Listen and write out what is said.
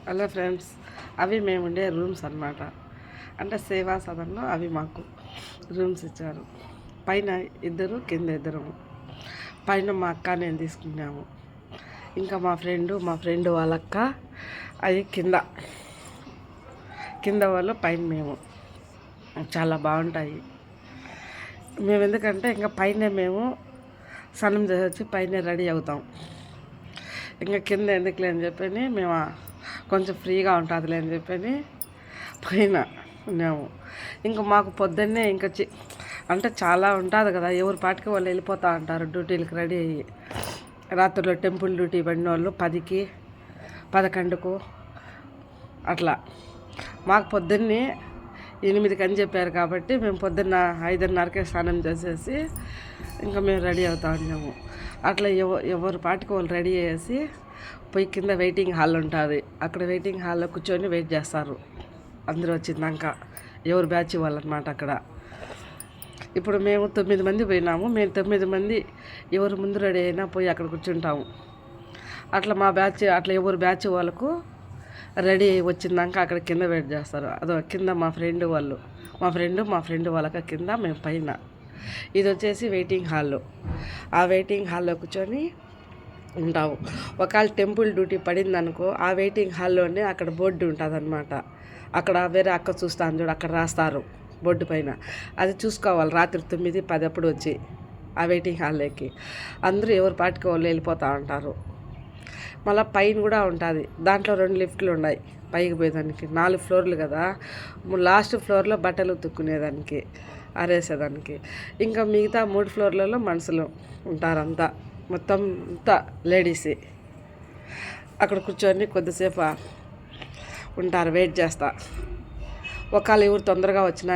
Hello friends, అవి మేము ఉండే రూమ్స్ అన్నమాట. అంటే సేవా సదన్లో అవి మాకు రూమ్స్ ఇచ్చారు. పైన ఇద్దరు, కింద ఇద్దరు. పైన మా అక్క నేను తీసుకున్నాము. ఇంకా మా ఫ్రెండ్ వాళ్ళ అక్క అది కింద వాళ్ళు, పైన మేము. చాలా బాగుంటాయి. మేము ఎందుకంటే ఇంకా పైన మేము స్నానం చేసి వచ్చి పైన రెడీ అవుతాం. ఇంకా కింద ఎందుకులే అని చెప్పని మేము కొంచెం ఫ్రీగా ఉంటుందిలే అని చెప్పని పైన ఉన్నాము. ఇంకా మాకు పొద్దున్నే ఇంకా అంటే చాలా ఉంటుంది కదా, ఎవరి పాటికి వాళ్ళు వెళ్ళిపోతూ ఉంటారు డ్యూటీలకు రెడీ అయ్యి. రాత్రిలో టెంపుల్ డ్యూటీ పడిన వాళ్ళు 10కి 11కు అట్లా. మాకు పొద్దున్నే 8కి అని చెప్పారు కాబట్టి మేము పొద్దున్న 5:30కే స్నానం చేసేసి ఇంకా మేము రెడీ అవుతా ఉన్నాము. అట్లా ఎవరి పాటికి వాళ్ళు రెడీ చేసి పోయి కింద వెయిటింగ్ హాల్ ఉంటుంది. అక్కడ వెయిటింగ్ హాల్లో కూర్చొని వెయిట్ చేస్తారు అందరూ వచ్చిందాక. ఎవరు బ్యాచ్ వాళ్ళనమాట అక్కడ. ఇప్పుడు మేము 9 మంది పోయినాము. మేము 9 మంది ఎవరు ముందు రెడీ అయినా పోయి అక్కడ కూర్చుంటాము. అట్లా మా బ్యాచ్ అట్లా ఎవరు బ్యాచ్ వాళ్ళకు రెడీ అయ్యి వచ్చిందాక అక్కడ కింద వెయిట్ చేస్తారు. అదో కింద మా ఫ్రెండ్ వాళ్ళకి కింద, మేము పైన. ఇది వచ్చేసి వెయిటింగ్ హాల్లో. ఆ వెయిటింగ్ హాల్లో కూర్చొని ఉంటాము. ఒకవేళ టెంపుల్ డ్యూటీ పడింది అనుకో, ఆ వెయిటింగ్ హాల్లోనే అక్కడ బోర్డు ఉంటుంది అనమాట. అక్కడ వేరే అక్క చూస్తాను చూడు, అక్కడ రాస్తారు బోర్డు పైన. అది చూసుకోవాలి. రాత్రి 9, 10 అప్పుడు వచ్చి ఆ వెయిటింగ్ హాల్లోకి అందరూ ఎవరి పాటికి వాళ్ళు వెళ్ళిపోతూ ఉంటారు. మళ్ళీ పైన కూడా ఉంటుంది. దాంట్లో 2 లిఫ్ట్లు ఉన్నాయి పైకి పోయేదానికి. 4 ఫ్లోర్లు కదా. లాస్ట్ ఫ్లోర్లో బట్టలు ఉతుక్కునేదానికి, ఆరేసేదానికి. ఇంకా మిగతా 3 ఫ్లోర్లలో మనుషులు ఉంటారంతా. మొత్తం అంతా లేడీసే. అక్కడ కూర్చొని కొద్దిసేపు ఉంటారు, వెయిట్ చేస్తా. ఒకవేళ ఎవరు తొందరగా వచ్చినా